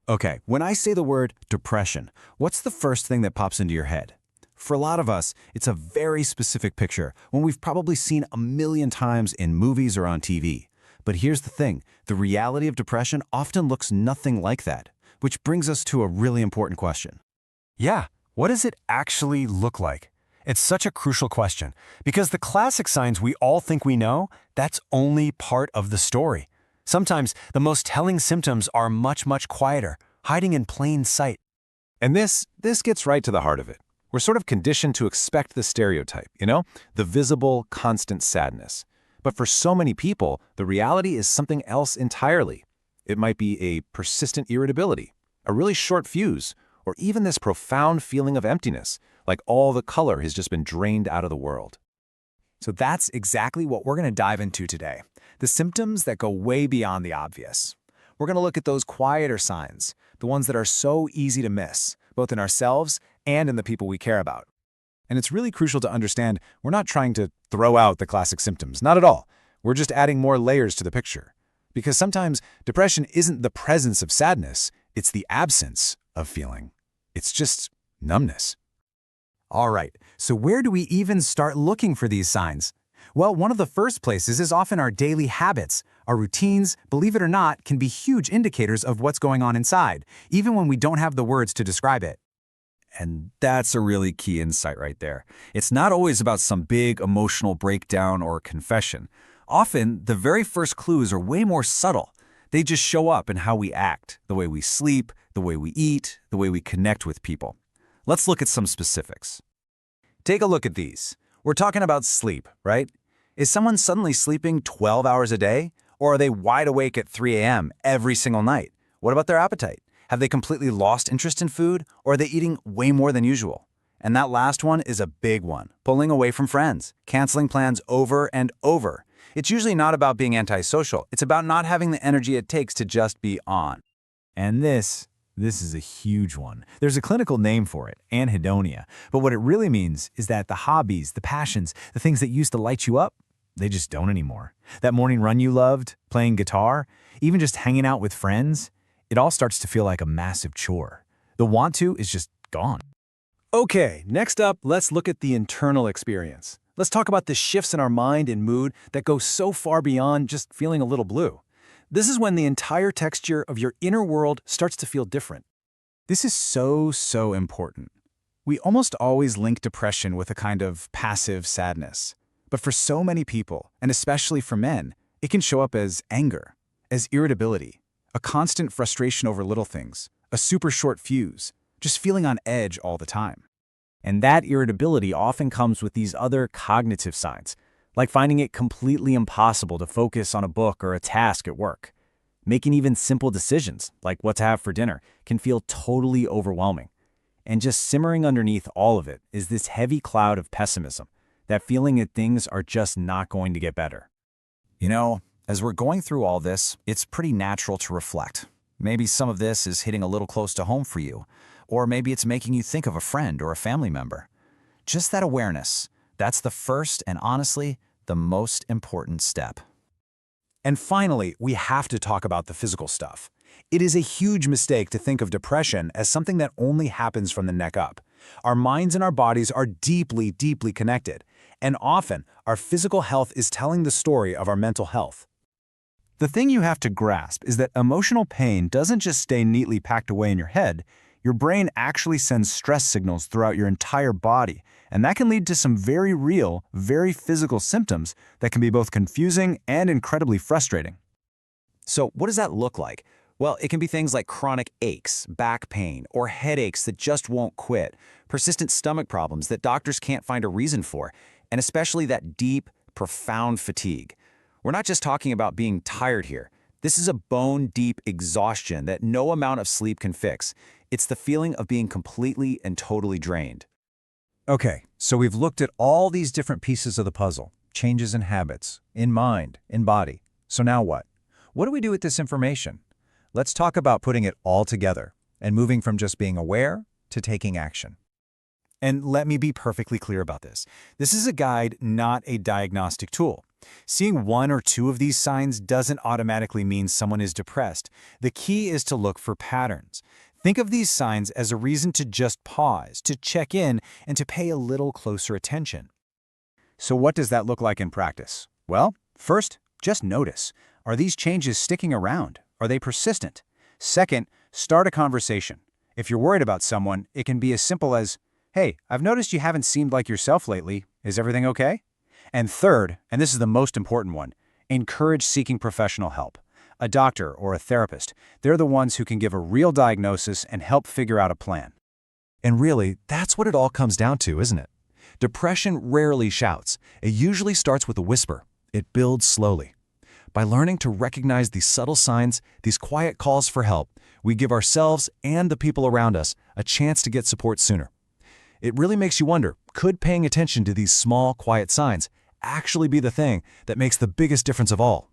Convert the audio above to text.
Okay, when I say the word depression, what's the first thing that pops into your head? For a lot of us, it's a very specific picture, one we've probably seen a million times in movies or on TV. But here's the thing, the reality of depression often looks nothing like that, which brings us to a really important question. Yeah, what does it actually look like? It's such a crucial question, because the classic signs we all think we know, that's only part of the story. Sometimes the most telling symptoms are much quieter, hiding in plain sight. And this gets right to the heart of it. We're sort of conditioned to expect the stereotype, the visible, constant sadness. But for so many people, the reality is something else entirely. It might be a persistent irritability, a really short fuse, or even this profound feeling of emptiness, like all the color has just been drained out of the world. So that's exactly what we're going to dive into today. The symptoms that go way beyond the obvious. We're going to look at those quieter signs, the ones that are so easy to miss, both in ourselves and in the people we care about. And it's really crucial to understand we're not trying to throw out the classic symptoms, not at all. We're just adding more layers to the picture. Because sometimes depression isn't the presence of sadness, it's the absence of feeling. It's just numbness. All right, so where do we even start looking for these signs? Well, one of the first places is often our daily habits. Our routines, believe it or not, can be huge indicators of what's going on inside, even when we don't have the words to describe it. And that's a really key insight right there. It's not always about some big emotional breakdown or confession. Often, the very first clues are way more subtle. They just show up in how we act, the way we sleep, the way we eat, the way we connect with people. Let's look at some specifics. Take a look at these. We're talking about sleep, right? Is someone suddenly sleeping 12 hours a day? Or are they wide awake at 3 a.m. every single night? What about their appetite? Have they completely lost interest in food? Or are they eating way more than usual? And that last one is a big one. Pulling away from friends, canceling plans over and over. It's usually not about being antisocial. It's about not having the energy it takes to just be on. And this is a huge one. There's a clinical name for it, anhedonia. But what it really means is that the hobbies, the passions, the things that used to light you up, they just don't anymore. That morning run you loved, playing guitar, even just hanging out with friends, it all starts to feel like a massive chore. The want to is just gone. Okay, next up, let's look at the internal experience. Let's talk about the shifts in our mind and mood that go so far beyond just feeling a little blue. This is when the entire texture of your inner world starts to feel different. This is so important. We almost always link depression with a kind of passive sadness. But for so many people, and especially for men, it can show up as anger, as irritability, a constant frustration over little things, a super short fuse, just feeling on edge all the time. And that irritability often comes with these other cognitive signs, like finding it completely impossible to focus on a book or a task at work. Making even simple decisions, like what to have for dinner, can feel totally overwhelming. And just simmering underneath all of it is this heavy cloud of pessimism, that feeling that things are just not going to get better. You know, as we're going through all this, it's pretty natural to reflect. Maybe some of this is hitting a little close to home for you, or maybe it's making you think of a friend or a family member. Just that awareness, that's the first and honestly, the most important step. And finally, we have to talk about the physical stuff. It is a huge mistake to think of depression as something that only happens from the neck up. Our minds and our bodies are deeply connected, and often our physical health is telling the story of our mental health. The thing you have to grasp is that emotional pain doesn't just stay neatly packed away in your head. Your brain actually sends stress signals throughout your entire body, and that can lead to some very real, very physical symptoms that can be both confusing and incredibly frustrating. So what does that look like? Well, it can be things like chronic aches, back pain, or headaches that just won't quit, persistent stomach problems that doctors can't find a reason for, and especially that deep, profound fatigue. We're not just talking about being tired here. This is a bone-deep exhaustion that no amount of sleep can fix. It's the feeling of being completely and totally drained. Okay, so we've looked at all these different pieces of the puzzle, changes in habits, in mind, in body. So now what? What do we do with this information? Let's talk about putting it all together and moving from just being aware to taking action. And let me be perfectly clear about this. This is a guide, not a diagnostic tool. Seeing one or two of these signs doesn't automatically mean someone is depressed. The key is to look for patterns. Think of these signs as a reason to just pause, to check in, and to pay a little closer attention. So what does that look like in practice? Well, first, just notice. Are these changes sticking around? Are they persistent? Second, start a conversation. If you're worried about someone, it can be as simple as, "Hey, I've noticed you haven't seemed like yourself lately. Is everything okay?" And third, and this is the most important one, encourage seeking professional help. A doctor or a therapist, they're the ones who can give a real diagnosis and help figure out a plan. And really, that's what it all comes down to, isn't it? Depression rarely shouts. It usually starts with a whisper. It builds slowly. By learning to recognize these subtle signs, these quiet calls for help, we give ourselves and the people around us a chance to get support sooner. It really makes you wonder, could paying attention to these small, quiet signs actually be the thing that makes the biggest difference of all?